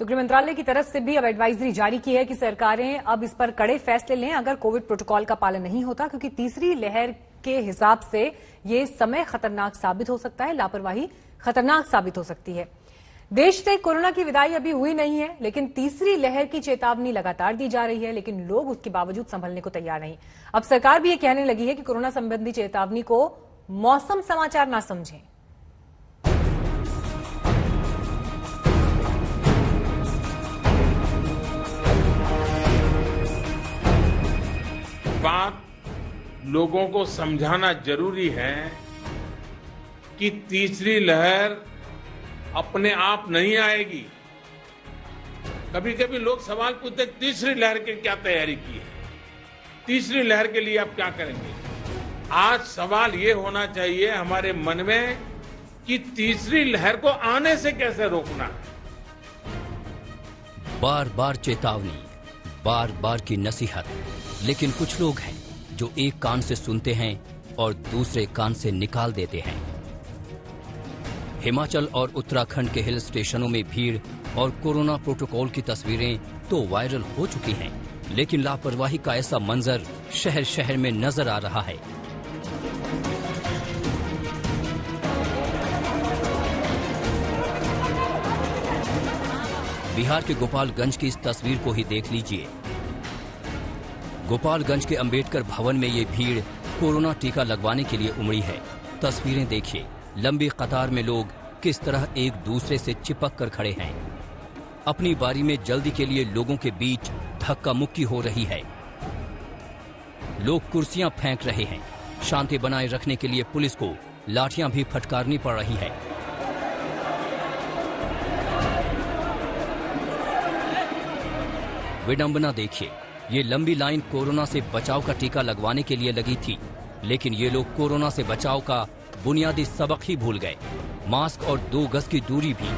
तो गृह मंत्रालय की तरफ से भी अब एडवाइजरी जारी की है कि सरकारें अब इस पर कड़े फैसले लें अगर कोविड प्रोटोकॉल का पालन नहीं होता, क्योंकि तीसरी लहर के हिसाब से ये समय खतरनाक साबित हो सकता है, लापरवाही खतरनाक साबित हो सकती है। देश से कोरोना की विदाई अभी हुई नहीं है, लेकिन तीसरी लहर की चेतावनी लगातार दी जा रही है, लेकिन लोग उसके बावजूद संभलने को तैयार नहीं। अब सरकार भी ये कहने लगी है कि कोरोना संबंधी चेतावनी को मौसम समाचार ना समझें। बात लोगों को समझाना जरूरी है कि तीसरी लहर अपने आप नहीं आएगी। कभी कभी लोग सवाल पूछते तीसरी लहर की क्या तैयारी की है, तीसरी लहर के लिए आप क्या करेंगे। आज सवाल ये होना चाहिए हमारे मन में कि तीसरी लहर को आने से कैसे रोकना है। बार बार चेतावनी, बार बार की नसीहत, लेकिन कुछ लोग हैं जो एक कान से सुनते हैं और दूसरे कान से निकाल देते हैं। हिमाचल और उत्तराखंड के हिल स्टेशनों में भीड़ और कोरोना प्रोटोकॉल की तस्वीरें तो वायरल हो चुकी हैं, लेकिन लापरवाही का ऐसा मंजर शहर शहर में नजर आ रहा है। बिहार के गोपालगंज की इस तस्वीर को ही देख लीजिए। गोपालगंज के अंबेडकर भवन में ये भीड़ कोरोना टीका लगवाने के लिए उमड़ी है। तस्वीरें देखिए, लंबी कतार में लोग किस तरह एक दूसरे से चिपक कर खड़े हैं। अपनी बारी में जल्दी के लिए लोगों के बीच धक्का मुक्की हो रही है। लोग कुर्सियां फेंक रहे हैं। शांति बनाए रखने के लिए पुलिस को लाठियां भी फटकारनी पड़ रही है। विडंबना देखिए, ये लंबी लाइन कोरोना से बचाव का टीका लगवाने के लिए लगी थी, लेकिन ये लोग कोरोना से बचाव का बुनियादी सबक ही भूल गए। मास्क और 2 गज की दूरी भी।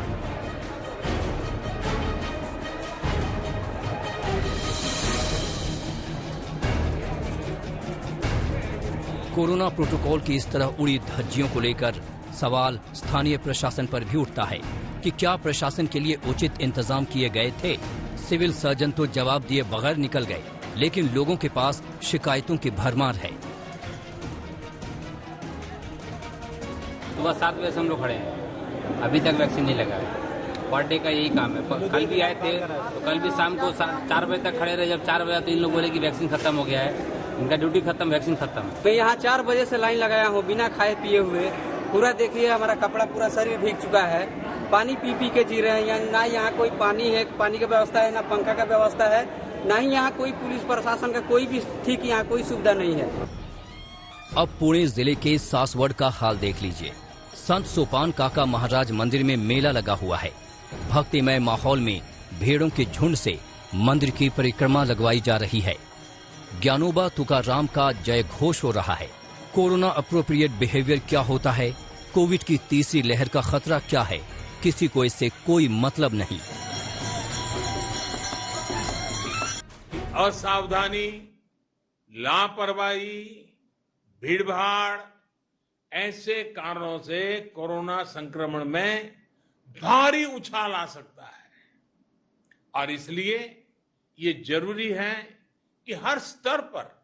कोरोना प्रोटोकॉल की इस तरह उड़ी धज्जियों को लेकर सवाल स्थानीय प्रशासन पर भी उठता है कि क्या प्रशासन के लिए उचित इंतजाम किए गए थे। सिविल सर्जन तो जवाब दिए बगैर निकल गए, लेकिन लोगों के पास शिकायतों की भरमार है। सुबह 7 बजे से हम लोग खड़े हैं, अभी तक वैक्सीन नहीं लगा है। पर डे का यही काम है। कल भी आए थे तो कल भी शाम को 4 बजे तक खड़े रहे। जब 4 बजे तो इन लोग बोले कि वैक्सीन खत्म हो गया है, इनका ड्यूटी खत्म, वैक्सीन खत्म। मैं यहाँ 4 बजे से लाइन लगाया हूँ बिना खाए पिए हुए। पूरा देखिए, हमारा कपड़ा पूरा शरीर भीग चुका है। पानी पी पी के जी रहे हैं। ना यहाँ कोई पानी है, पानी की व्यवस्था है, ना पंखा का व्यवस्था है, ना ही यहाँ कोई पुलिस प्रशासन का कोई भी ठीक यहाँ कोई सुविधा नहीं है। अब पुणे जिले के सासवड़ का हाल देख लीजिए। संत सोपान काका महाराज मंदिर में मेला लगा हुआ है। भक्तिमय माहौल में भेड़ों के झुंड से मंदिर की परिक्रमा लगवाई जा रही है। ज्ञानोबा तुकाराम का जय घोष हो रहा है। कोरोना अप्रोप्रिएट बिहेवियर क्या होता है, कोविड की तीसरी लहर का खतरा क्या है, किसी को इससे कोई मतलब नहीं। असावधानी, लापरवाही, भीड़भाड़, ऐसे कारणों से कोरोना संक्रमण में भारी उछाल आ सकता है। और इसलिए ये जरूरी है कि हर स्तर पर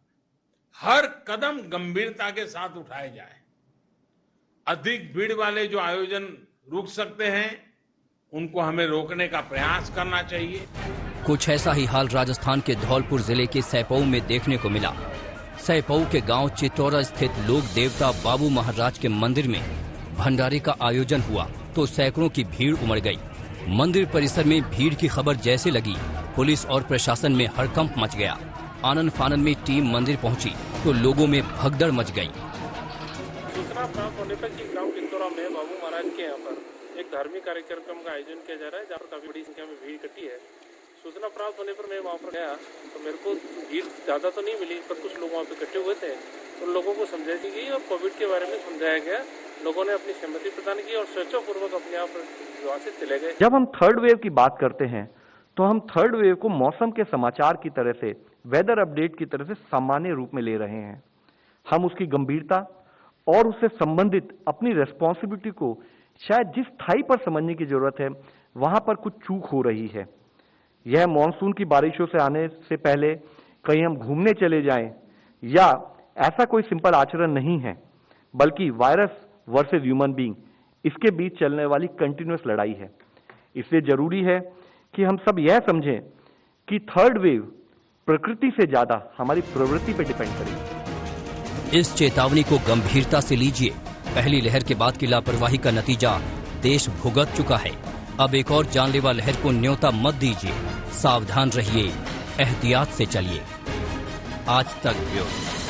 हर कदम गंभीरता के साथ उठाए जाए। अधिक भीड़ वाले जो आयोजन रुक सकते हैं, उनको हमें रोकने का प्रयास करना चाहिए। कुछ ऐसा ही हाल राजस्थान के धौलपुर जिले के सैपऊ में देखने को मिला। सैपऊ के गांव चितौरा स्थित लोक देवता बाबू महाराज के मंदिर में भंडारे का आयोजन हुआ तो सैकड़ों की भीड़ उमड़ गई। मंदिर परिसर में भीड़ की खबर जैसे लगी, पुलिस और प्रशासन में हड़कंप मच गया। आनन फानन में टीम मंदिर पहुंची तो लोगों में भगदड़ मच गई। सूचना प्राप्त होने पर कि गांव चितौरा में बाबू महाराज के यहाँ पर एक धार्मिक कार्यक्रम का आयोजन किया जा रहा है, जहाँ पर काफी बड़ी संख्या में भीड़ इकट्ठी है। सूचना प्राप्त होने पर मैं वहाँ पर गया तो मेरे को भीड़ ज्यादा तो नहीं मिली, पर कुछ लोग वहाँ पे इकट्ठे हुए थे। तो लोगों को समझाई गई और कोविड के बारे में समझाया गया। लोगों ने अपनी सहमति प्रदान की और स्वेच्छापूर्वक अपने आप विवाह से चले गए। जब हम थर्ड वेव की बात करते हैं तो हम थर्ड वेव को मौसम के समाचार की तरह से, वेदर अपडेट की तरह से सामान्य रूप में ले रहे हैं। हम उसकी गंभीरता और उससे संबंधित अपनी रेस्पॉन्सिबिलिटी को शायद जिस स्थाई पर समझने की जरूरत है, वहां पर कुछ चूक हो रही है। यह मॉनसून की बारिशों से आने से पहले कहीं हम घूमने चले जाएं या ऐसा कोई सिंपल आचरण नहीं है, बल्कि वायरस वर्सेस ह्यूमन बीइंग, इसके बीच चलने वाली कंटिन्यूअस लड़ाई है। इसलिए जरूरी है कि हम सब यह समझें कि थर्ड वेव प्रकृति से ज्यादा हमारी प्रवृत्ति पर डिपेंड करेगी। इस चेतावनी को गंभीरता से लीजिए। पहली लहर के बाद की लापरवाही का नतीजा देश भुगत चुका है। अब एक और जानलेवा लहर को न्योता मत दीजिए। सावधान रहिए, एहतियात से चलिए। आज तक ब्यूरो।